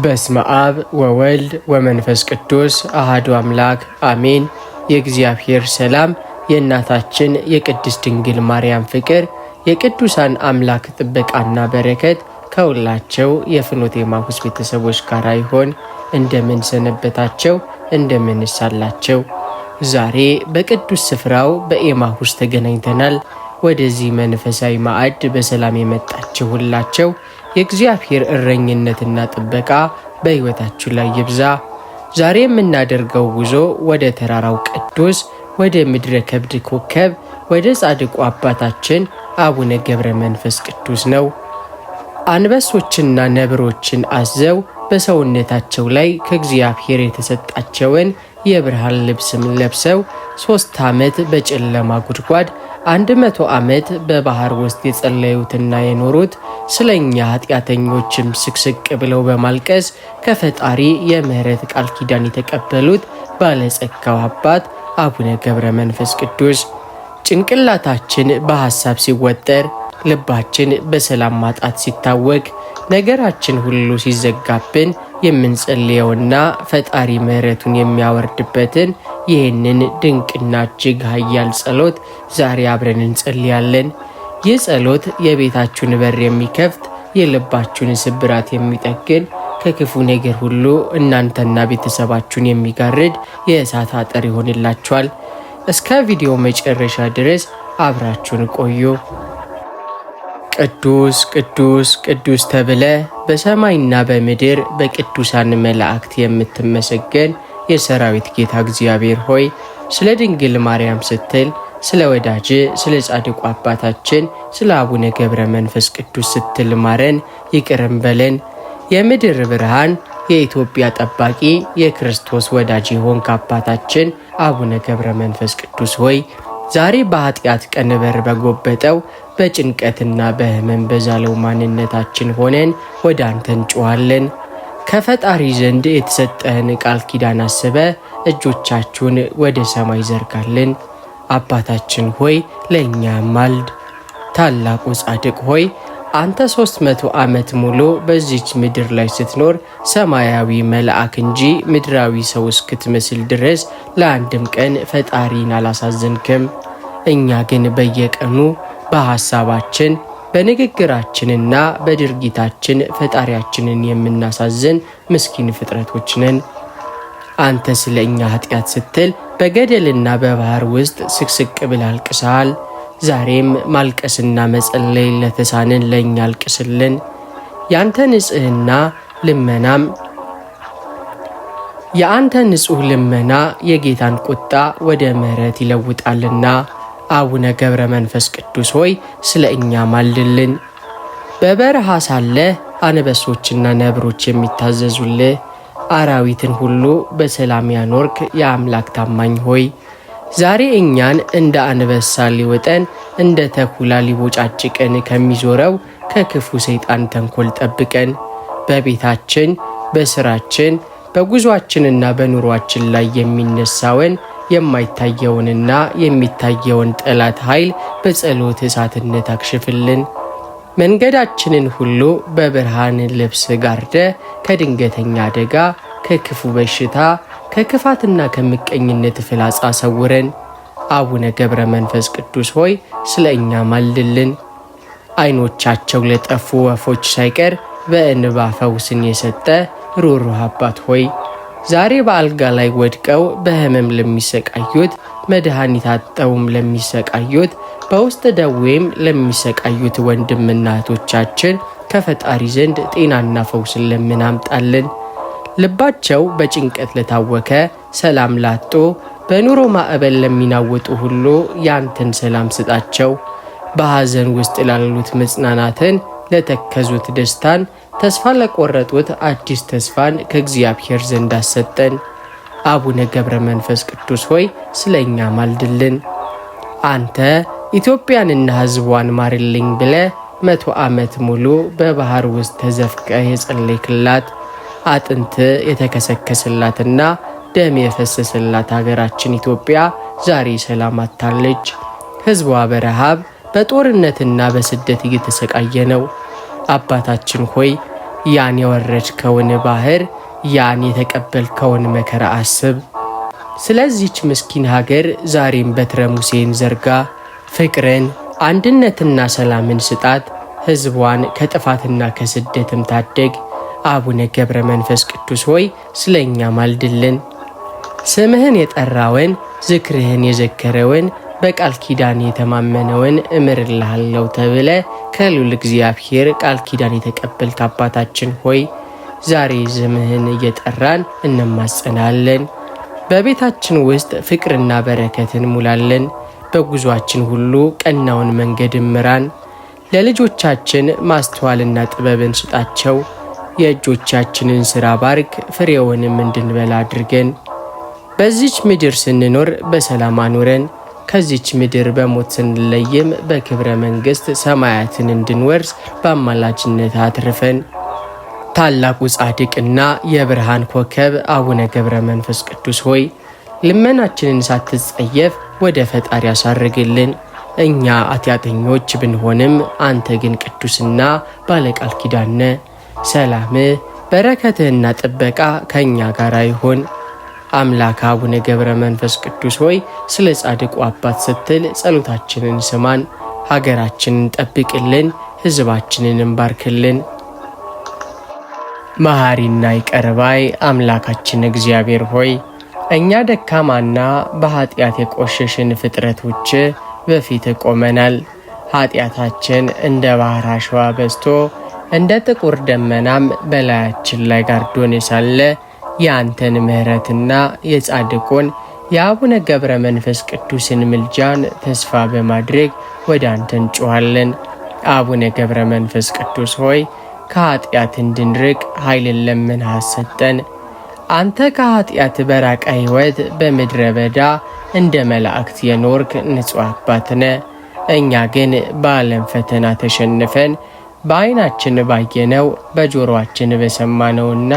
በስመ አብ ወወልድ ወመንፈስ ቅዱስ አሐዱ አምላክ አሜን። የእግዚአብሔር ሰላም፣ የእናታችን የቅድስት ድንግል ማርያም ፍቅር፣ የቅዱሳን አምላክ ጥበቃና በረከት ከሁላቸው የፍኖተ ኤማሁስ ቤተሰቦች ጋር ይሆን። እንደምን ሰነበታቸው? እንደምን ሳላቸው? ዛሬ በቅዱስ ስፍራው በኤማሁስ ተገናኝተናል። ወደዚህ መንፈሳዊ ማዕድ በሰላም የመጣችሁ ሁላቸው የእግዚአብሔር እረኝነትና ጥበቃ በሕይወታችሁ ላይ ይብዛ። ዛሬ የምናደርገው ጉዞ ወደ ተራራው ቅዱስ፣ ወደ ምድረ ከብድ ኮከብ፣ ወደ ጻድቁ አባታችን አቡነ ገብረ መንፈስ ቅዱስ ነው። አንበሶችና ነብሮችን አዘው በሰውነታቸው ላይ ከእግዚአብሔር የተሰጣቸውን የብርሃን ልብስም ለብሰው 3 ዓመት በጨለማ ጉድጓድ 100 ዓመት በባህር ውስጥ የጸለዩትና የኖሩት ስለኛ ኃጢአተኞችም ስቅስቅ ብለው በማልቀስ ከፈጣሪ የምህረት ቃል ኪዳን የተቀበሉት ባለጸጋው አባት አቡነ ገብረ መንፈስ ቅዱስ ጭንቅላታችን በሐሳብ ሲወጠር፣ ልባችን በሰላም ማጣት ሲታወቅ፣ ነገራችን ሁሉ ሲዘጋብን የምንጸልየውና ፈጣሪ ምህረቱን የሚያወርድበትን ይህንን ድንቅና እጅግ ኃያል ጸሎት ዛሬ አብረን እንጸልያለን። ይህ ጸሎት የቤታችሁን በር የሚከፍት፣ የልባችሁን ስብራት የሚጠግን፣ ከክፉ ነገር ሁሉ እናንተና ቤተሰባችሁን የሚጋርድ የእሳት አጥር ይሆንላችኋል። እስከ ቪዲዮ መጨረሻ ድረስ አብራችሁን ቆዩ። ቅዱስ ቅዱስ ቅዱስ ተብለ በሰማይና በምድር በቅዱሳን መላእክት የምትመሰገን የሰራዊት ጌታ እግዚአብሔር ሆይ፣ ስለ ድንግል ማርያም ስትል፣ ስለ ወዳጅ ስለ ጻድቁ አባታችን ስለ አቡነ ገብረ መንፈስ ቅዱስ ስትል ማረን፣ ይቅርም በለን። የምድር ብርሃን፣ የኢትዮጵያ ጠባቂ፣ የክርስቶስ ወዳጅ የሆንክ አባታችን አቡነ ገብረ መንፈስ ቅዱስ ሆይ፣ ዛሬ በኃጢአት ቀንበር በጎበጠው በጭንቀትና በሕመም በዛለው ማንነታችን ሆነን ወደ አንተ እንጮኻለን። ከፈጣሪ ዘንድ የተሰጠህን ቃል ኪዳን አስበ እጆቻችሁን ወደ ሰማይ ዘርጋልን። አባታችን ሆይ ለእኛ ማልድ። ታላቁ ጻድቅ ሆይ አንተ 300 ዓመት ሙሉ በዚች ምድር ላይ ስትኖር ሰማያዊ መልአክ እንጂ ምድራዊ ሰው እስክትመስል ድረስ ለአንድም ቀን ፈጣሪን አላሳዘንክም። እኛ ግን በየቀኑ በሐሳባችን በንግግራችንና በድርጊታችን ፈጣሪያችንን የምናሳዝን ምስኪን ፍጥረቶች ነን። አንተ ስለ እኛ ኃጢአት ስትል በገደልና በባህር ውስጥ ስቅስቅ ብለህ አልቅሰሃል። ዛሬም ማልቀስና መጸለይ ለተሳንን ለእኛ አልቅስልን። የአንተ ንጹሕ ልመና የጌታን ቁጣ ወደ ምሕረት ይለውጣልና። አቡነ ገብረ መንፈስ ቅዱስ ሆይ ስለ እኛ ማልድልን። በበረሃ ሳለህ አንበሶችና ነብሮች የሚታዘዙልህ፣ አራዊትን ሁሉ በሰላም ያኖርክ የአምላክ ታማኝ ሆይ፣ ዛሬ እኛን እንደ አንበሳ ሊወጠን እንደ ተኩላ ሊቦጫጭቀን ከሚዞረው ከክፉ ሰይጣን ተንኮል ጠብቀን። በቤታችን በስራችን በጉዟችንና በኑሯችን ላይ የሚነሳውን የማይታየውንና የሚታየውን ጠላት ኃይል በጸሎት እሳትነት አክሽፍልን። መንገዳችንን ሁሉ በብርሃን ልብስ ጋርደ ከድንገተኛ አደጋ፣ ከክፉ በሽታ፣ ከክፋትና ከምቀኝነት ፍላጻ ሰውረን። አቡነ ገብረ መንፈስ ቅዱስ ሆይ ስለ እኛ ማልድልን። ዓይኖቻቸው ለጠፉ ወፎች ሳይቀር በእንባ ፈውስን የሰጠ ሩሩህ አባት ሆይ፣ ዛሬ በአልጋ ላይ ወድቀው በሕመም ለሚሰቃዩት፣ መድኃኒት አጥተውም ለሚሰቃዩት፣ በውስጥ ደዌም ለሚሰቃዩት ወንድምና እህቶቻችን ከፈጣሪ ዘንድ ጤናና ፈውስን ለምን አምጣልን። ልባቸው በጭንቀት ለታወከ፣ ሰላም ላጡ፣ በኑሮ ማዕበል ለሚናወጡ ሁሉ ያንተን ሰላም ስጣቸው። በሐዘን ውስጥ ላሉት መጽናናትን፣ ለተከዙት ደስታን፣ ተስፋ ለቆረጡት አዲስ ተስፋን ከእግዚአብሔር ዘንድ አሰጠን። አቡነ ገብረ መንፈስ ቅዱስ ሆይ ስለ እኛ ማልድልን። አንተ ኢትዮጵያንና ሕዝቧን ማርልኝ ብለ 100 ዓመት ሙሉ በባህር ውስጥ ተዘፍቀህ የጸለይክላት፣ አጥንት የተከሰከሰላትና ደም የፈሰሰላት ሀገራችን ኢትዮጵያ ዛሬ ሰላም አጥታለች። ሕዝቧ በረሃብ በጦርነትና በስደት እየተሰቃየ ነው። አባታችን ሆይ ያን የወረድከውን ባህር፣ ያን የተቀበልከውን መከራ አስብ። ስለዚች ምስኪን ሀገር ዛሬም በትረ ሙሴን ዘርጋ፣ ፍቅርን አንድነትና ሰላምን ስጣት። ሕዝቧን ከጥፋትና ከስደትም ታደግ። አቡነ ገብረ መንፈስ ቅዱስ ሆይ ስለኛ ማልድልን። ስምህን የጠራውን ዝክርህን የዘከረውን በቃል ኪዳን የተማመነውን እምርልሃለሁ ተብለ ከልዑል እግዚአብሔር ቃል ኪዳን የተቀበልክ አባታችን ሆይ ዛሬ ስምህን እየጠራን እንማጸናለን። በቤታችን ውስጥ ፍቅርና በረከትን ሙላለን። በጉዟችን ሁሉ ቀናውን መንገድ ምራን። ለልጆቻችን ማስተዋልና ጥበብን ስጣቸው። የእጆቻችንን ሥራ ባርክ፣ ፍሬውንም እንድንበላ አድርገን። በዚች ምድር ስንኖር በሰላም አኑረን። ከዚች ምድር በሞት ስንለይም በክብረ መንግሥት ሰማያትን እንድንወርስ በአማላጅነት አትርፈን። ታላቁ ጻድቅና የብርሃን ኮከብ አቡነ ገብረ መንፈስ ቅዱስ ሆይ ልመናችንን ሳትጸየፍ ወደ ፈጣሪ ያሳርግልን። እኛ ኃጢአተኞች ብንሆንም አንተ ግን ቅዱስና ባለቃል ኪዳነ ሰላምህ በረከትህና ጥበቃ ከእኛ ጋር ይሁን። አምላክ አቡነ ገብረ መንፈስ ቅዱስ ሆይ ስለ ጻድቁ አባት ስትል ጸሎታችንን ስማን። ሀገራችንን ጠብቅልን፣ ሕዝባችንንም ባርክልን። መሐሪና ይቅር ባይ አምላካችን እግዚአብሔር ሆይ እኛ ደካማና በኃጢአት የቆሸሽን ፍጥረቶች በፊት ቆመናል። ኃጢአታችን እንደ ባህር አሸዋ በዝቶ እንደ ጥቁር ደመናም በላያችን ላይ ጋርዶን ሳለ የአንተን ምሕረትና የጻድቁን የአቡነ ገብረ መንፈስ ቅዱስን ምልጃን ተስፋ በማድረግ ወደ አንተ እንጮኻለን። አቡነ ገብረ መንፈስ ቅዱስ ሆይ ከኃጢአት እንድንርቅ ኃይልን ለምነህ ሰጠን። አንተ ከኃጢአት በራቀ ሕይወት በምድረ በዳ እንደ መላእክት የኖርክ ንጹሕ አባት ነህ። እኛ ግን በዓለም ፈተና ተሸንፈን በዓይናችን ባየነው በጆሮአችን በሰማነውና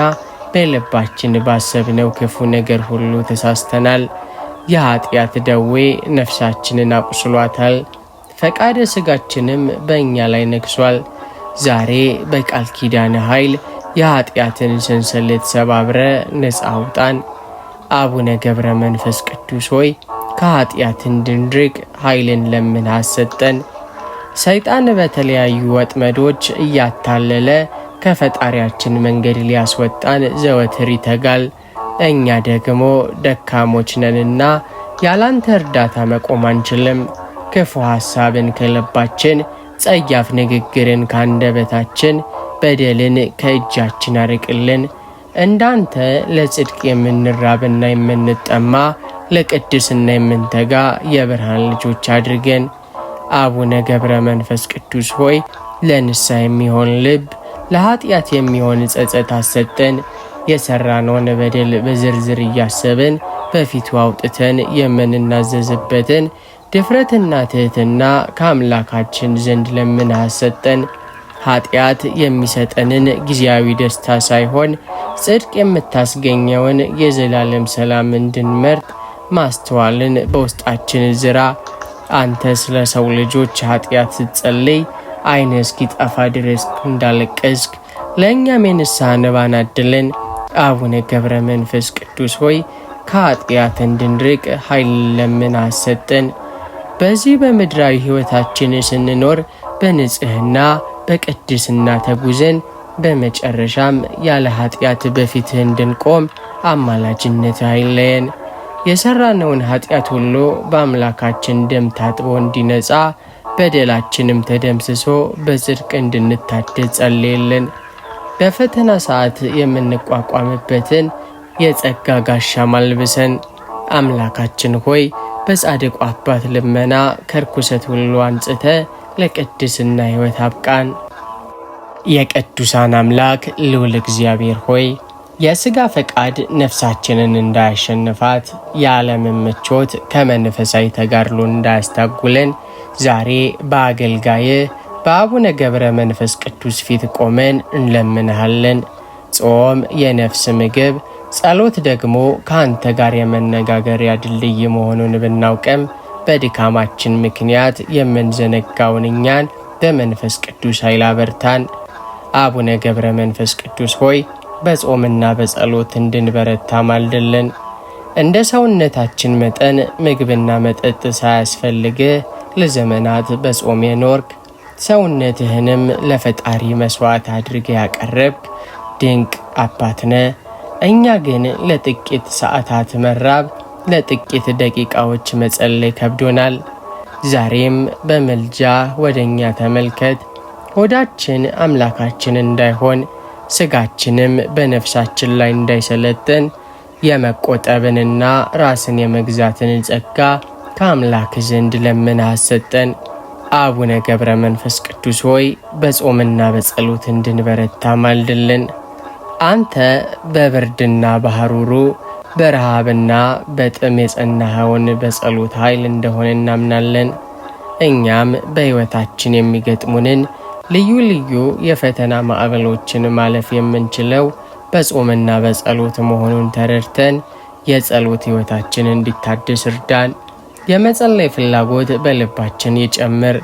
በልባችን ባሰብነው ክፉ ነገር ሁሉ ተሳስተናል። የኃጢአት ደዌ ነፍሳችንን አቁስሏታል፣ ፈቃደ ሥጋችንም በእኛ ላይ ነግሷል። ዛሬ በቃል ኪዳን ኃይል የኃጢአትን ሰንሰለት ሰባብረ ነፃ አውጣን። አቡነ ገብረ መንፈስ ቅዱስ ሆይ ከኃጢአት እንድንርቅ ኃይልን ለምነህ ሰጠን። ሰይጣን በተለያዩ ወጥመዶች እያታለለ ከፈጣሪያችን መንገድ ሊያስወጣን ዘወትር ይተጋል። እኛ ደግሞ ደካሞች ነንና ያላንተ እርዳታ መቆም አንችልም። ክፉ ሐሳብን ከልባችን፣ ጸያፍ ንግግርን ካንደበታችን፣ በደልን ከእጃችን አርቅልን። እንዳንተ ለጽድቅ የምንራብና የምንጠማ ለቅድስና የምንተጋ የብርሃን ልጆች አድርገን። አቡነ ገብረ መንፈስ ቅዱስ ሆይ ለንስሐ የሚሆን ልብ፣ ለኃጢአት የሚሆን ጸጸት አሰጠን። የሠራነውን በደል በዝርዝር እያሰብን በፊቱ አውጥተን የምንናዘዝበትን ድፍረትና ትሕትና ከአምላካችን ዘንድ ለምነህ ሰጠን። ኃጢአት የሚሰጠንን ጊዜያዊ ደስታ ሳይሆን ጽድቅ የምታስገኘውን የዘላለም ሰላም እንድንመርጥ ማስተዋልን በውስጣችን ዝራ። አንተ ስለ ሰው ልጆች ኃጢአት ስትጸልይ ዓይንህ እስኪጠፋ ድረስ እንዳለቀስክ ለእኛም የንስሐ እንባን አድለን። አቡነ ገብረ መንፈስ ቅዱስ ሆይ ከኃጢአት እንድንርቅ ኃይል ለምነህ ሰጠን። በዚህ በምድራዊ ሕይወታችን ስንኖር በንጽሕና በቅድስና ተጉዘን በመጨረሻም ያለ ኃጢአት በፊትህ እንድንቆም አማላጅነትህ አይለየን። የሠራነውን ኃጢአት ሁሉ በአምላካችን ደም ታጥቦ እንዲነጻ በደላችንም ተደምስሶ በጽድቅ እንድንታደስ ጸልየልን። በፈተና ሰዓት የምንቋቋምበትን የጸጋ ጋሻ ማልብሰን። አምላካችን ሆይ በጻድቁ አባት ልመና ከርኩሰት ሁሉ አንጽተ ለቅድስና ሕይወት አብቃን። የቅዱሳን አምላክ ልዑል እግዚአብሔር ሆይ የሥጋ ፈቃድ ነፍሳችንን እንዳያሸንፋት፣ የዓለምን ምቾት ከመንፈሳዊ ተጋድሎ እንዳያስታጉለን ዛሬ በአገልጋይህ በአቡነ ገብረ መንፈስ ቅዱስ ፊት ቆመን እንለምንሃለን። ጾም የነፍስ ምግብ፣ ጸሎት ደግሞ ከአንተ ጋር የመነጋገሪያ ድልድይ መሆኑን ብናውቅም በድካማችን ምክንያት የምንዘነጋውን እኛን በመንፈስ ቅዱስ ኃይል አበርታን። አቡነ ገብረ መንፈስ ቅዱስ ሆይ በጾምና በጸሎት እንድንበረታ ማልድልን። እንደ ሰውነታችን መጠን ምግብና መጠጥ ሳያስፈልግ ለዘመናት በጾም የኖርክ ሰውነትህንም ለፈጣሪ መስዋዕት አድርገ ያቀረብክ ድንቅ አባትነ። እኛ ግን ለጥቂት ሰዓታት መራብ፣ ለጥቂት ደቂቃዎች መጸለይ ከብዶናል። ዛሬም በመልጃ ወደኛ ተመልከት። ሆዳችን አምላካችን እንዳይሆን፣ ስጋችንም በነፍሳችን ላይ እንዳይሰለጥን የመቆጠብንና ራስን የመግዛትን ጸጋ ከአምላክ ዘንድ ለምነህ አሰጠን። አቡነ ገብረ መንፈስ ቅዱስ ሆይ በጾምና በጸሎት እንድንበረታ ማልድልን። አንተ በብርድና በሐሩሩ በረሃብና በጥም የጸናኸውን በጸሎት ኃይል እንደሆነ እናምናለን። እኛም በሕይወታችን የሚገጥሙንን ልዩ ልዩ የፈተና ማዕበሎችን ማለፍ የምንችለው በጾምና በጸሎት መሆኑን ተረድተን የጸሎት ሕይወታችን እንዲታደስ እርዳን። የመጸለይ ፍላጎት በልባችን ይጨምር።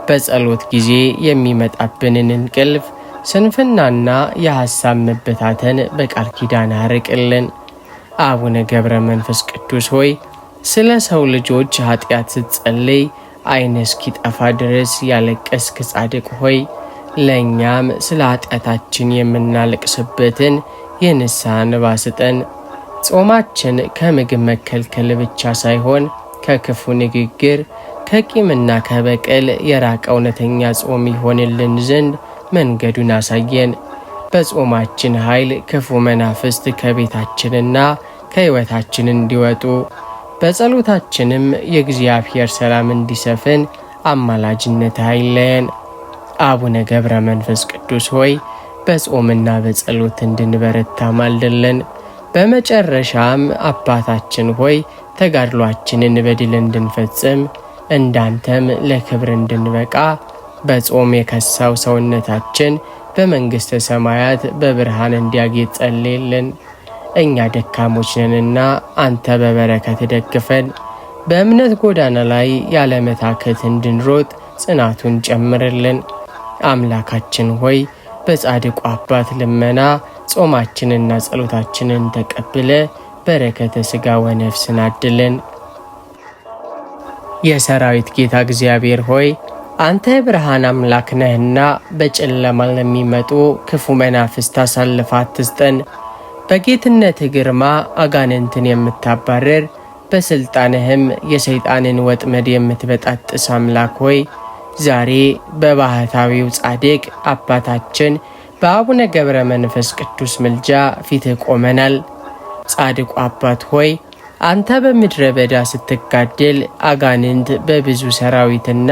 በጸሎት ጊዜ የሚመጣብንን እንቅልፍ፣ ስንፍናና የሐሳብ መበታተን በቃል ኪዳን አርቅልን። አቡነ ገብረ መንፈስ ቅዱስ ሆይ ስለ ሰው ልጆች ኃጢአት ስትጸልይ ዓይን እስኪጠፋ ድረስ ያለቀስክ ጻድቅ ሆይ ለእኛም ስለ ኃጢአታችን የምናለቅስበትን የንስሐ እንባ ስጠን። ጾማችን ከምግብ መከልከል ብቻ ሳይሆን ከክፉ ንግግር፣ ከቂምና ከበቀል የራቀ እውነተኛ ጾም ይሆንልን ዘንድ መንገዱን አሳየን። በጾማችን ኃይል ክፉ መናፍስት ከቤታችንና ከሕይወታችን እንዲወጡ፣ በጸሎታችንም የእግዚአብሔር ሰላም እንዲሰፍን አማላጅነት አይለየን። አቡነ ገብረ መንፈስ ቅዱስ ሆይ በጾምና በጸሎት እንድንበረታ ማልድልን። በመጨረሻም አባታችን ሆይ ተጋድሏችንን በድል እንድንፈጽም እንዳንተም ለክብር እንድንበቃ በጾም የከሳው ሰውነታችን በመንግሥተ ሰማያት በብርሃን እንዲያጌጥ ጸልይልን። እኛ ደካሞች ነንና አንተ በበረከት ደግፈን። በእምነት ጎዳና ላይ ያለመታከት እንድንሮጥ ጽናቱን ጨምርልን። አምላካችን ሆይ በጻድቁ አባት ልመና ጾማችንና ጸሎታችንን ተቀብለ በረከተ ሥጋ ወነፍስን አድልን። የሰራዊት ጌታ እግዚአብሔር ሆይ አንተ የብርሃን አምላክ ነህና በጨለማ ለሚመጡ ክፉ መናፍስት አሳልፈ አትስጠን። በጌትነት ግርማ አጋንንትን የምታባረር በሥልጣንህም የሰይጣንን ወጥመድ የምትበጣጥስ አምላክ ሆይ ዛሬ በባህታዊው ጻድቅ አባታችን በአቡነ ገብረ መንፈስ ቅዱስ ምልጃ ፊትህ ቆመናል። ጻድቁ አባት ሆይ አንተ በምድረ በዳ ስትጋደል አጋንንት በብዙ ሰራዊትና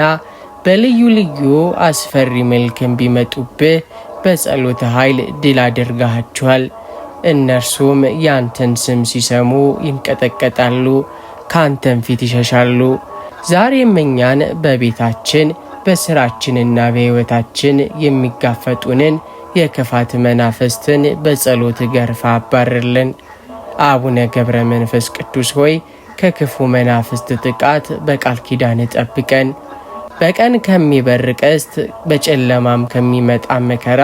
በልዩ ልዩ አስፈሪ መልክም ቢመጡብህ በጸሎት ኃይል ድል አድርጋቸዋል። እነርሱም ያንተን ስም ሲሰሙ ይንቀጠቀጣሉ፣ ካንተን ፊት ይሸሻሉ። ዛሬም እኛን በቤታችን በስራችንና በሕይወታችን የሚጋፈጡንን የክፋት መናፍስትን በጸሎት ገርፋ አባርልን። አቡነ ገብረ መንፈስ ቅዱስ ሆይ ከክፉ መናፍስት ጥቃት በቃል ኪዳን ጠብቀን። በቀን ከሚበር ቀስት፣ በጨለማም ከሚመጣ መከራ፣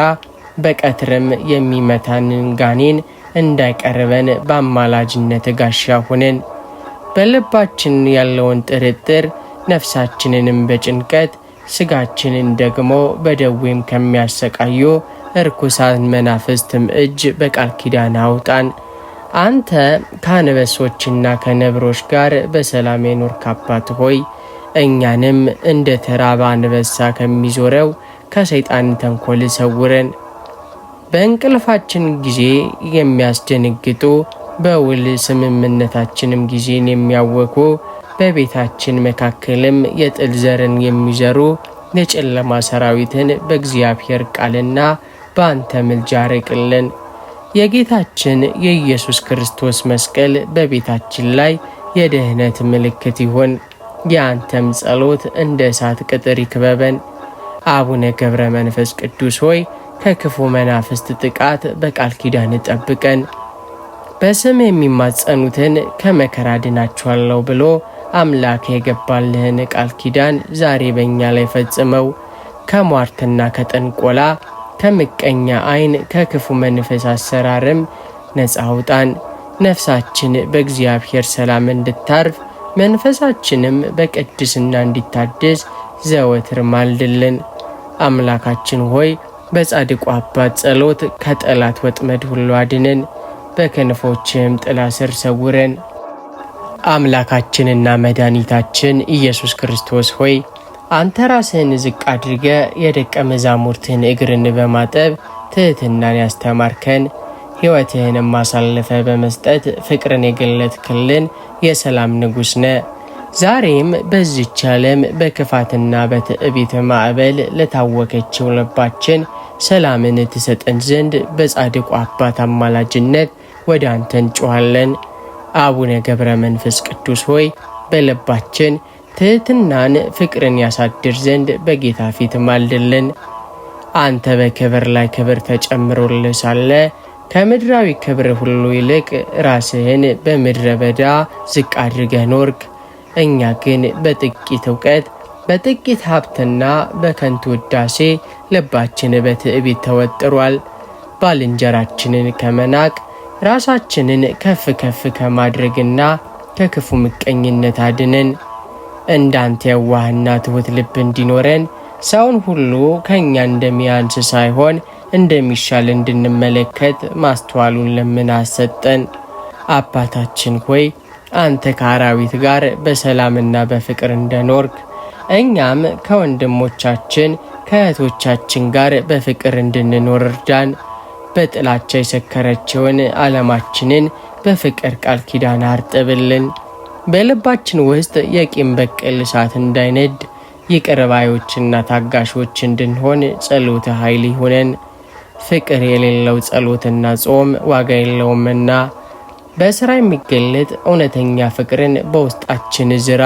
በቀትርም የሚመታንን ጋኔን እንዳይቀርበን በአማላጅነት ጋሻ ሁነን። በልባችን ያለውን ጥርጥር ነፍሳችንንም በጭንቀት ስጋችንን ደግሞ በደዌም ከሚያሰቃዩ እርኩሳን መናፍስትም እጅ በቃል ኪዳን አውጣን። አንተ ከአንበሶችና ከነብሮች ጋር በሰላም የኖርክ አባት ሆይ እኛንም እንደ ተራበ አንበሳ ከሚዞረው ከሰይጣን ተንኮል ሰውረን። በእንቅልፋችን ጊዜ የሚያስደነግጡ በውል ስምምነታችንም ጊዜን የሚያወኩ በቤታችን መካከልም የጥል ዘርን የሚዘሩ የጨለማ ሰራዊትን በእግዚአብሔር ቃልና በአንተ ምልጃ አርቅልን። የጌታችን የኢየሱስ ክርስቶስ መስቀል በቤታችን ላይ የድህነት ምልክት ይሁን። የአንተም ጸሎት እንደ እሳት ቅጥር ይክበበን። አቡነ ገብረ መንፈስ ቅዱስ ሆይ ከክፉ መናፍስት ጥቃት በቃል ኪዳን ጠብቀን። በስም የሚማጸኑትን ከመከራ ድናቸዋለሁ ብሎ አምላክ የገባልህን ቃል ኪዳን ዛሬ በእኛ ላይ ፈጽመው። ከሟርትና ከጠንቆላ ከምቀኛ ዓይን ከክፉ መንፈስ አሰራርም ነፃ አውጣን። ነፍሳችን በእግዚአብሔር ሰላም እንድታርፍ መንፈሳችንም በቅድስና እንዲታደስ ዘወትር ማልድልን። አምላካችን ሆይ በጻድቁ አባት ጸሎት ከጠላት ወጥመድ ሁሉ አድነን፣ በክንፎችህም ጥላ ስር ሰውረን። አምላካችንና መድኃኒታችን ኢየሱስ ክርስቶስ ሆይ አንተ ራስህን ዝቅ አድርገ የደቀ መዛሙርትህን እግርን በማጠብ ትሕትናን ያስተማርከን፣ ሕይወትህንም አሳልፈ በመስጠት ፍቅርን የገለጥክልን የሰላም ንጉሥ ነ። ዛሬም በዚች ዓለም በክፋትና በትዕቢት ማዕበል ለታወከችው ልባችን ሰላምን ትሰጠን ዘንድ በጻድቁ አባት አማላጅነት ወደ አንተ እንጮኻለን። አቡነ ገብረ መንፈስ ቅዱስ ሆይ በልባችን ትሕትናን ፍቅርን ያሳድር ዘንድ በጌታ ፊት ማልድልን። አንተ በክብር ላይ ክብር ተጨምሮልህ ሳለ ከምድራዊ ክብር ሁሉ ይልቅ ራስህን በምድረ በዳ ዝቅ አድርገህ ኖርክ። እኛ ግን በጥቂት እውቀት በጥቂት ሀብትና በከንቱ ውዳሴ ልባችን በትዕቢት ተወጥሯል። ባልንጀራችንን ከመናቅ ራሳችንን ከፍ ከፍ ከማድረግና ከክፉ ምቀኝነት አድነን። እንዳንተ የዋህና ትሑት ልብ እንዲኖረን ሰውን ሁሉ ከእኛ እንደሚያንስ ሳይሆን እንደሚሻል እንድንመለከት ማስተዋሉን ለምን አሰጠን። አባታችን ሆይ አንተ ከአራዊት ጋር በሰላምና በፍቅር እንደኖርክ እኛም ከወንድሞቻችን ከእህቶቻችን ጋር በፍቅር እንድንኖር እርዳን። በጥላቻ የሰከረችውን ዓለማችንን በፍቅር ቃል ኪዳን አርጥብልን። በልባችን ውስጥ የቂም በቀል እሳት እንዳይነድ ይቅር ባዮችና ታጋሾች እንድንሆን ጸሎተ ኃይል ይሁነን። ፍቅር የሌለው ጸሎትና ጾም ዋጋ የለውምና በሥራ የሚገለጥ እውነተኛ ፍቅርን በውስጣችን ዝራ።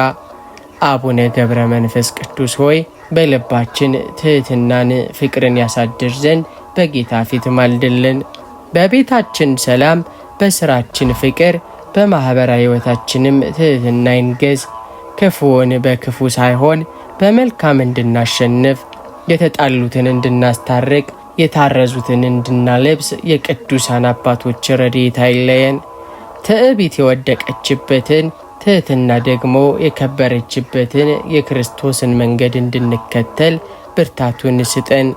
አቡነ ገብረ መንፈስ ቅዱስ ሆይ በልባችን ትሕትናን ፍቅርን ያሳድር ዘንድ በጌታ ፊት ማልድልን። በቤታችን ሰላም፣ በሥራችን ፍቅር፣ በማኅበራዊ ሕይወታችንም ትሕትና ይንገስ። ክፉውን በክፉ ሳይሆን በመልካም እንድናሸንፍ፣ የተጣሉትን እንድናስታርቅ፣ የታረዙትን እንድናለብስ የቅዱሳን አባቶች ረድኤት አይለየን። ትዕቢት የወደቀችበትን ትሕትና ደግሞ የከበረችበትን የክርስቶስን መንገድ እንድንከተል ብርታቱን ስጠን።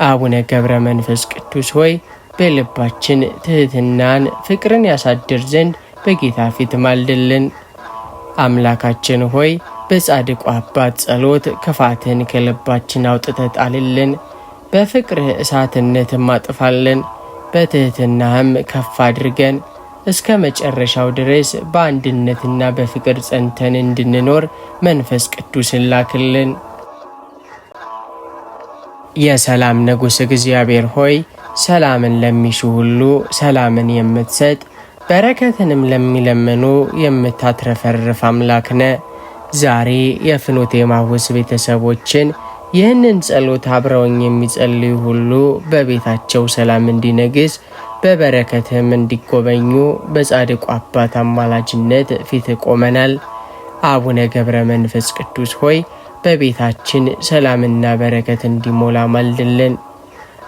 አቡነ ገብረ መንፈስ ቅዱስ ሆይ በልባችን ትሕትናን ፍቅርን ያሳድር ዘንድ በጌታ ፊት ማልድልን። አምላካችን ሆይ በጻድቁ አባት ጸሎት ክፋትን ከልባችን አውጥተህ ጣልልን። በፍቅርህ እሳትነትም አጥፋልን። በትሕትናህም ከፍ አድርገን እስከ መጨረሻው ድረስ በአንድነትና በፍቅር ጸንተን እንድንኖር መንፈስ ቅዱስን ላክልን። የሰላም ንጉሥ እግዚአብሔር ሆይ ሰላምን ለሚሹ ሁሉ ሰላምን የምትሰጥ በረከትንም ለሚለምኑ የምታትረፈርፍ አምላክ ነ። ዛሬ የፍኖተ ኤማሁስ ቤተሰቦችን ይህንን ጸሎት አብረውኝ የሚጸልዩ ሁሉ በቤታቸው ሰላም እንዲነግስ በበረከትም እንዲጎበኙ በጻድቁ አባት አማላጅነት ፊት ቆመናል። አቡነ ገብረ መንፈስ ቅዱስ ሆይ በቤታችን ሰላምና በረከት እንዲሞላ ማልድልን።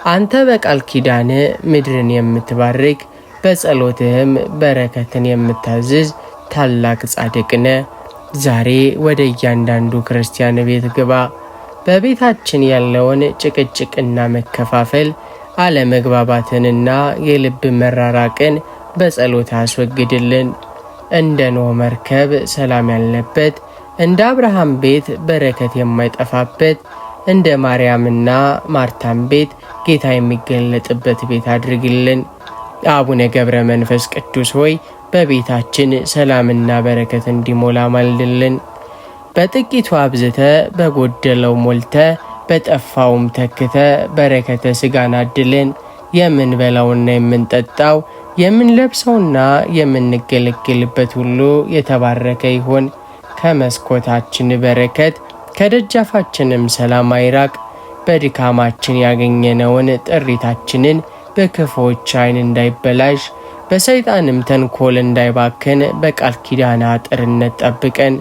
አንተ በቃል ኪዳን ምድርን የምትባርክ በጸሎትህም በረከትን የምታዝዝ ታላቅ ጻድቅ ነ። ዛሬ ወደ እያንዳንዱ ክርስቲያን ቤት ግባ። በቤታችን ያለውን ጭቅጭቅና መከፋፈል፣ አለመግባባትንና የልብ መራራቅን በጸሎት አስወግድልን። እንደ ኖህ መርከብ ሰላም ያለበት፣ እንደ አብርሃም ቤት በረከት የማይጠፋበት፣ እንደ ማርያምና ማርታም ቤት ጌታ የሚገለጥበት ቤት አድርግልን። አቡነ ገብረ መንፈስ ቅዱስ ሆይ በቤታችን ሰላምና በረከት እንዲሞላ ማልድልን። በጥቂቱ አብዝተ በጎደለው ሞልተ በጠፋውም ተክተ በረከተ ሥጋን አድልን። የምንበላውና የምንጠጣው የምንለብሰውና የምንገለገልበት ሁሉ የተባረከ ይሆን። ከመስኮታችን በረከት ከደጃፋችንም ሰላም አይራቅ። በድካማችን ያገኘነውን ጥሪታችንን በክፉዎች ዓይን እንዳይበላሽ በሰይጣንም ተንኮል እንዳይባክን በቃል ኪዳን አጥርነት ጠብቀን።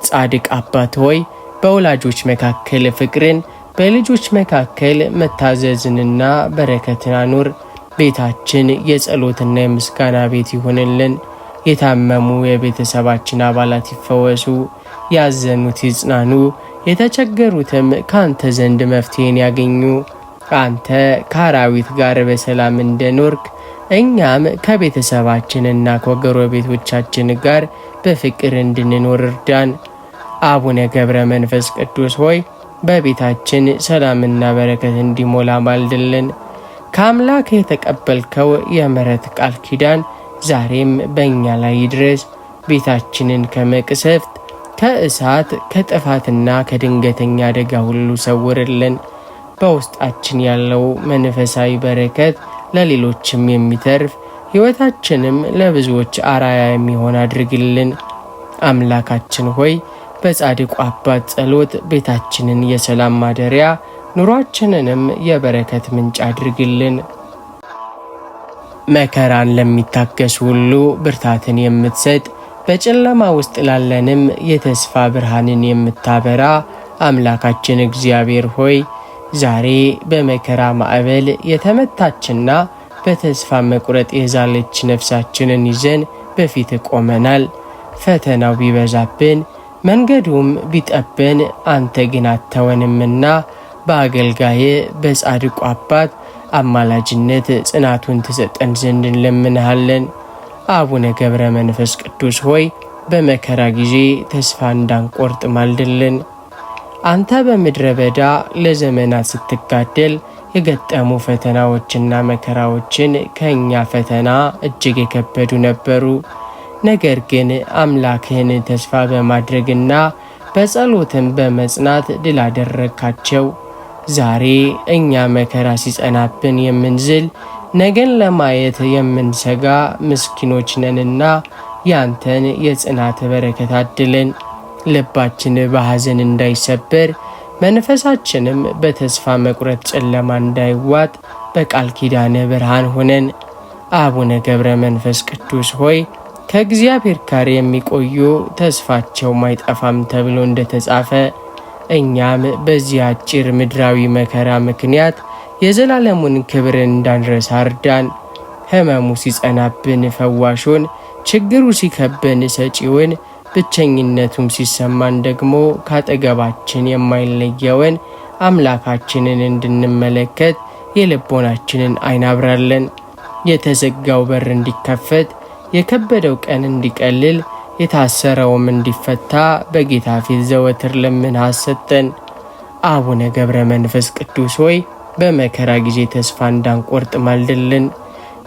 ጻድቅ አባት ሆይ በወላጆች መካከል ፍቅርን በልጆች መካከል መታዘዝንና በረከትን አኑር። ቤታችን የጸሎትና የምስጋና ቤት ይሁንልን። የታመሙ የቤተሰባችን አባላት ይፈወሱ፣ ያዘኑት ይጽናኑ፣ የተቸገሩትም ካንተ ዘንድ መፍትሄን ያገኙ። አንተ ከአራዊት ጋር በሰላም እንደኖርክ እኛም ከቤተሰባችንና ከጎረቤቶቻችን ጋር በፍቅር እንድንኖር እርዳን። አቡነ ገብረ መንፈስ ቅዱስ ሆይ በቤታችን ሰላምና በረከት እንዲሞላ ማልድልን። ከአምላክ የተቀበልከው የምሕረት ቃል ኪዳን ዛሬም በእኛ ላይ ይድረስ። ቤታችንን ከመቅሰፍት፣ ከእሳት፣ ከጥፋትና ከድንገተኛ አደጋ ሁሉ ሰውርልን። በውስጣችን ያለው መንፈሳዊ በረከት ለሌሎችም የሚተርፍ ሕይወታችንም ለብዙዎች አራያ የሚሆን አድርግልን። አምላካችን ሆይ በጻድቁ አባት ጸሎት ቤታችንን የሰላም ማደሪያ፣ ኑሯችንንም የበረከት ምንጭ አድርግልን። መከራን ለሚታገሱ ሁሉ ብርታትን የምትሰጥ በጨለማ ውስጥ ላለንም የተስፋ ብርሃንን የምታበራ አምላካችን እግዚአብሔር ሆይ ዛሬ በመከራ ማዕበል የተመታችና በተስፋ መቁረጥ የዛለች ነፍሳችንን ይዘን በፊት ቆመናል። ፈተናው ቢበዛብን መንገዱም ቢጠበን አንተ ግን አተወንምና በአገልጋዬ በጻድቁ አባት አማላጅነት ጽናቱን ትሰጠን ዘንድ እንለምንሃለን። አቡነ ገብረ መንፈስ ቅዱስ ሆይ በመከራ ጊዜ ተስፋ እንዳንቆርጥ ማልድልን። አንተ በምድረ በዳ ለዘመናት ስትጋደል የገጠሙ ፈተናዎችና መከራዎችን ከእኛ ፈተና እጅግ የከበዱ ነበሩ። ነገር ግን አምላክህን ተስፋ በማድረግና በጸሎትም በመጽናት ድል አደረግካቸው። ዛሬ እኛ መከራ ሲጸናብን የምንዝል ነገን ለማየት የምንሰጋ ምስኪኖች ነንና ያንተን የጽናት በረከት አድለን። ልባችን በሐዘን እንዳይሰበር መንፈሳችንም በተስፋ መቁረጥ ጨለማ እንዳይዋጥ በቃል ኪዳነ ብርሃን ሆነን። አቡነ ገብረ መንፈስ ቅዱስ ሆይ ከእግዚአብሔር ጋር የሚቆዩ ተስፋቸው ማይጠፋም ተብሎ እንደተጻፈ እኛም በዚህ አጭር ምድራዊ መከራ ምክንያት የዘላለሙን ክብር እንዳንረሳ እርዳን። ሕመሙ ሲጸናብን ፈዋሹን፣ ችግሩ ሲከበን ሰጪውን፣ ብቸኝነቱም ሲሰማን ደግሞ ካጠገባችን የማይለየውን አምላካችንን እንድንመለከት የልቦናችንን ዓይን አብራለን። የተዘጋው በር እንዲከፈት፣ የከበደው ቀን እንዲቀልል፣ የታሰረውም እንዲፈታ በጌታ ፊት ዘወትር ለምን አሰጠን። አቡነ ገብረ መንፈስ ቅዱስ ሆይ በመከራ ጊዜ ተስፋ እንዳንቆርጥ ማልድልን።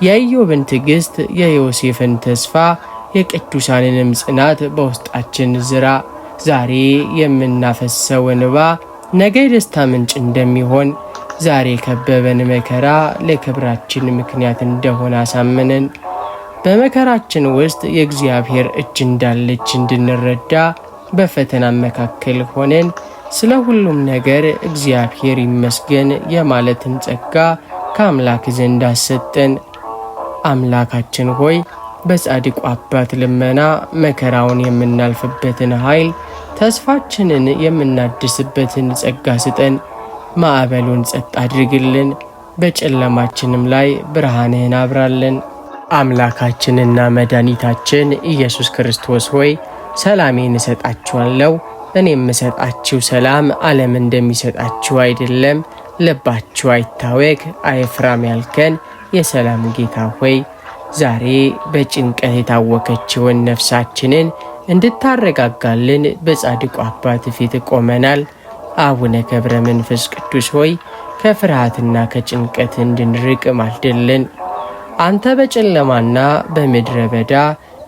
የኢዮብን ትዕግስት፣ የዮሴፍን ተስፋ፣ የቅዱሳንንም ጽናት በውስጣችን ዝራ። ዛሬ የምናፈሰው እንባ ነገ የደስታ ምንጭ እንደሚሆን፣ ዛሬ የከበበን መከራ ለክብራችን ምክንያት እንደሆነ አሳምነን። በመከራችን ውስጥ የእግዚአብሔር እጅ እንዳለች እንድንረዳ በፈተና መካከል ሆነን ስለ ሁሉም ነገር እግዚአብሔር ይመስገን የማለትን ጸጋ ከአምላክ ዘንድ አሰጠን። አምላካችን ሆይ በጻድቁ አባት ልመና መከራውን የምናልፍበትን ኃይል፣ ተስፋችንን የምናድስበትን ጸጋ ስጠን። ማዕበሉን ጸጥ አድርግልን፣ በጨለማችንም ላይ ብርሃንህን አብራለን። አምላካችንና መድኃኒታችን ኢየሱስ ክርስቶስ ሆይ ሰላሜን እሰጣችኋለሁ፣ እኔ የምሰጣችሁ ሰላም ዓለም እንደሚሰጣችሁ አይደለም። ልባችሁ አይታወክ አይፍራም ያልከን የሰላም ጌታ ሆይ ዛሬ በጭንቀት የታወከችውን ነፍሳችንን እንድታረጋጋልን በጻድቁ አባት ፊት ቆመናል። አቡነ ገብረ መንፈስ ቅዱስ ሆይ ከፍርሃትና ከጭንቀት እንድንርቅ ማልድልን። አንተ በጨለማና በምድረ በዳ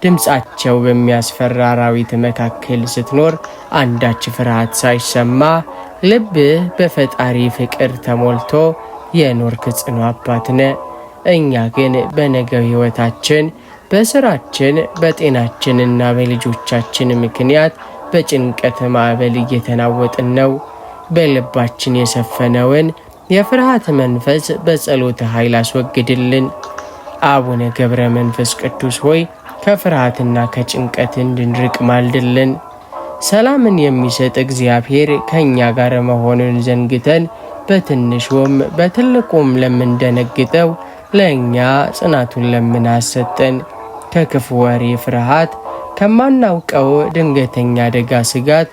ድምፃቸው በሚያስፈራ አራዊት መካከል ስትኖር አንዳች ፍርሃት ሳይሰማ ልብህ በፈጣሪ ፍቅር ተሞልቶ የኖርክ ጽኑ አባት ነህ። እኛ ግን በነገው ሕይወታችን፣ በሥራችን፣ በጤናችንና በልጆቻችን ምክንያት በጭንቀት ማዕበል እየተናወጥን ነው። በልባችን የሰፈነውን የፍርሃት መንፈስ በጸሎት ኃይል አስወግድልን። አቡነ ገብረ መንፈስ ቅዱስ ሆይ ከፍርሃትና ከጭንቀት እንድንርቅ ማልድልን። ሰላምን የሚሰጥ እግዚአብሔር ከኛ ጋር መሆኑን ዘንግተን በትንሹም በትልቁም ለምንደነግጠው ለእኛ ጽናቱን ለምናሰጠን ከክፉ ወሬ ፍርሃት ከማናውቀው ድንገተኛ አደጋ ስጋት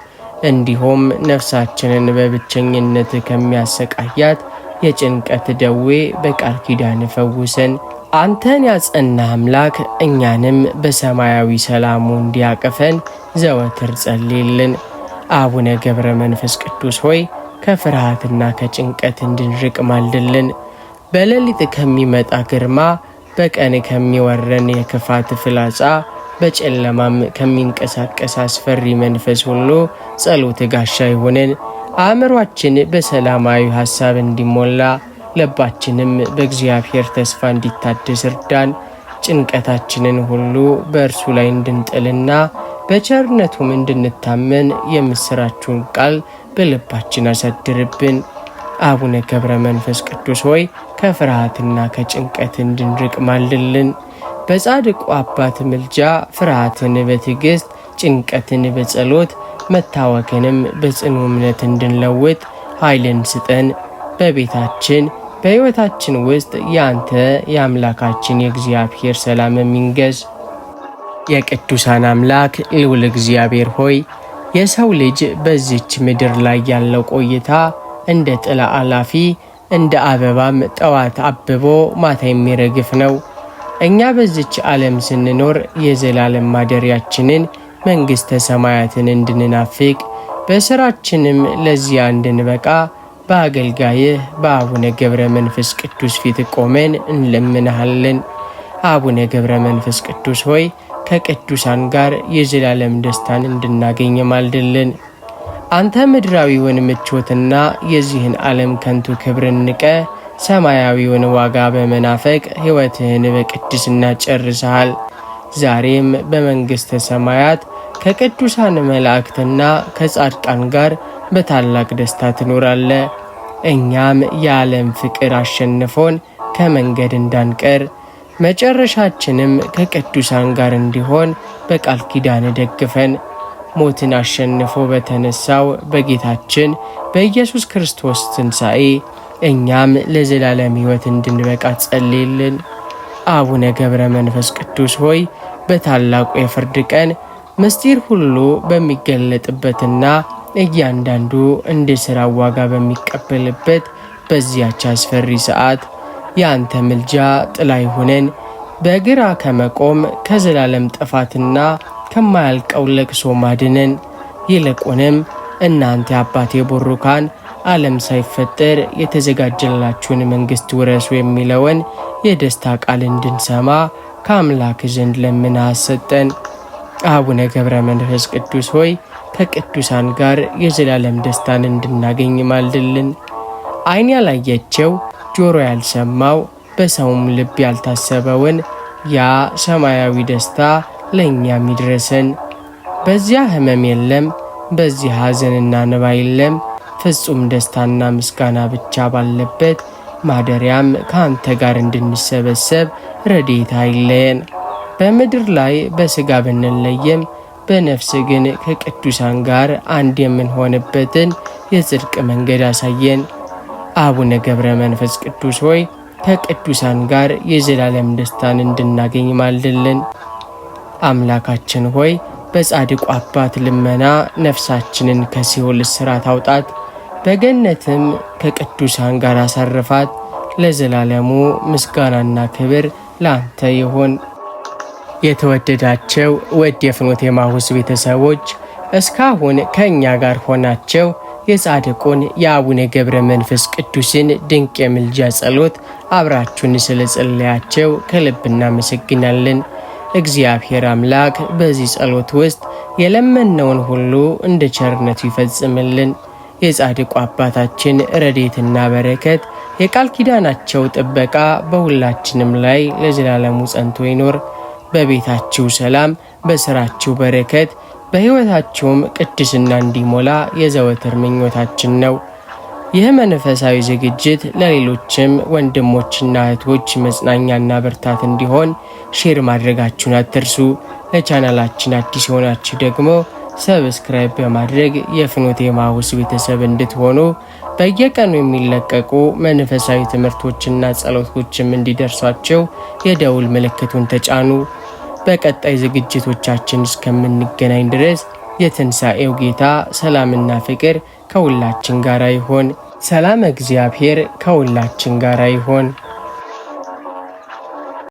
እንዲሁም ነፍሳችንን በብቸኝነት ከሚያሰቃያት የጭንቀት ደዌ በቃል ኪዳን ፈውሰን። አንተን ያጸና አምላክ እኛንም በሰማያዊ ሰላሙ እንዲያቀፈን ዘወትር ጸልይልን። አቡነ ገብረ መንፈስ ቅዱስ ሆይ ከፍርሃትና ከጭንቀት እንድንርቅ ማልድልን። በሌሊት ከሚመጣ ግርማ፣ በቀን ከሚወረን የክፋት ፍላጻ፣ በጨለማም ከሚንቀሳቀስ አስፈሪ መንፈስ ሁሉ ጸሎት ጋሻ ይሁንን። አእምሯችን በሰላማዊ ሐሳብ እንዲሞላ፣ ልባችንም በእግዚአብሔር ተስፋ እንዲታደስ እርዳን። ጭንቀታችንን ሁሉ በእርሱ ላይ እንድንጥልና በቸርነቱም እንድንታመን የምስራችሁን ቃል በልባችን አሳድርብን። አቡነ ገብረ መንፈስ ቅዱስ ሆይ ከፍርሃትና ከጭንቀት እንድንርቅ ማልድልን። በጻድቁ አባት ምልጃ ፍርሃትን በትዕግስት፣ ጭንቀትን በጸሎት፣ መታወክንም በጽኑ እምነት እንድንለውጥ ኃይልን ስጠን። በቤታችን በሕይወታችን ውስጥ የአንተ የአምላካችን የእግዚአብሔር ሰላም የሚንገስ። የቅዱሳን አምላክ ልዑል እግዚአብሔር ሆይ የሰው ልጅ በዚች ምድር ላይ ያለው ቆይታ እንደ ጥላ አላፊ፣ እንደ አበባም ጠዋት አብቦ ማታ የሚረግፍ ነው። እኛ በዚች ዓለም ስንኖር የዘላለም ማደሪያችንን መንግሥተ ሰማያትን እንድንናፍቅ በሥራችንም ለዚያ እንድንበቃ በአገልጋይህ በአቡነ ገብረ መንፈስ ቅዱስ ፊት ቆመን እንለምንሃለን። አቡነ ገብረ መንፈስ ቅዱስ ሆይ ከቅዱሳን ጋር የዘላለም ደስታን እንድናገኝ ማልድልን። አንተ ምድራዊውን ምቾትና የዚህን ዓለም ከንቱ ክብርን ንቀ ሰማያዊውን ዋጋ በመናፈቅ ሕይወትህን በቅድስና ጨርሰሃል። ዛሬም በመንግሥተ ሰማያት ከቅዱሳን መላእክትና ከጻድቃን ጋር በታላቅ ደስታ ትኖራለ። እኛም የዓለም ፍቅር አሸንፎን ከመንገድ እንዳንቀር መጨረሻችንም ከቅዱሳን ጋር እንዲሆን በቃል ኪዳን ደግፈን። ሞትን አሸንፎ በተነሳው በጌታችን በኢየሱስ ክርስቶስ ትንሣኤ እኛም ለዘላለም ሕይወት እንድንበቃ ጸልይልን። አቡነ ገብረ መንፈስ ቅዱስ ሆይ በታላቁ የፍርድ ቀን ምስጢር ሁሉ በሚገለጥበትና እያንዳንዱ እንደ ሥራው ዋጋ በሚቀበልበት በዚያች አስፈሪ ሰዓት የአንተ ምልጃ ጥላ ይሁነን። በግራ ከመቆም ከዘላለም ጥፋትና ከማያልቀው ለቅሶ ማድነን። ይልቁንም እናንተ አባቴ ቡሩካን ዓለም ሳይፈጠር የተዘጋጀላችሁን መንግሥት ውረሱ የሚለውን የደስታ ቃል እንድንሰማ ከአምላክ ዘንድ ለምን አሰጠን። አቡነ ገብረ መንፈስ ቅዱስ ሆይ ከቅዱሳን ጋር የዘላለም ደስታን እንድናገኝ ማልድልን። ዓይን ያላየችው ጆሮ ያልሰማው በሰውም ልብ ያልታሰበውን ያ ሰማያዊ ደስታ ለእኛም ይድረሰን። በዚያ ሕመም የለም፣ በዚህ ሐዘንና እንባ የለም። ፍጹም ደስታና ምስጋና ብቻ ባለበት ማደሪያም ከአንተ ጋር እንድንሰበሰብ ረድኤት አይለየን። በምድር ላይ በሥጋ ብንለየም በነፍስ ግን ከቅዱሳን ጋር አንድ የምንሆንበትን የጽድቅ መንገድ አሳየን። አቡነ ገብረ መንፈስ ቅዱስ ሆይ ከቅዱሳን ጋር የዘላለም ደስታን እንድናገኝ ማልድልን። አምላካችን ሆይ በጻድቁ አባት ልመና ነፍሳችንን ከሲኦል እስራት አውጣት፣ በገነትም ከቅዱሳን ጋር አሳርፋት። ለዘላለሙ ምስጋናና ክብር ለአንተ ይሁን። የተወደዳቸው ውድ የፍኖተ ኤማሁስ ቤተሰቦች እስካሁን ከእኛ ጋር ሆናቸው የጻድቁን የአቡነ ገብረ መንፈስ ቅዱስን ድንቅ የምልጃ ጸሎት አብራችሁን ስለ ጸለያቸው ከልብ እናመሰግናለን። እግዚአብሔር አምላክ በዚህ ጸሎት ውስጥ የለመነውን ሁሉ እንደ ቸርነቱ ይፈጽምልን። የጻድቁ አባታችን ረድኤትና በረከት የቃል ኪዳናቸው ጥበቃ በሁላችንም ላይ ለዘላለሙ ጸንቶ ይኖር። በቤታችሁ ሰላም፣ በሥራችሁ በረከት፣ በሕይወታችሁም ቅድስና እንዲሞላ የዘወትር ምኞታችን ነው። ይህ መንፈሳዊ ዝግጅት ለሌሎችም ወንድሞችና እህቶች መጽናኛና ብርታት እንዲሆን ሼር ማድረጋችሁን አትርሱ። ለቻናላችን አዲስ የሆናችሁ ደግሞ ሰብስክራይብ በማድረግ የፍኖተ ኤማሁስ ቤተሰብ እንድትሆኑ በየቀኑ የሚለቀቁ መንፈሳዊ ትምህርቶችና ጸሎቶችም እንዲደርሷቸው የደውል ምልክቱን ተጫኑ። በቀጣይ ዝግጅቶቻችን እስከምንገናኝ ድረስ የትንሣኤው ጌታ ሰላምና ፍቅር ከሁላችን ጋር ይሆን። ሰላም እግዚአብሔር ከሁላችን ጋር ይሆን።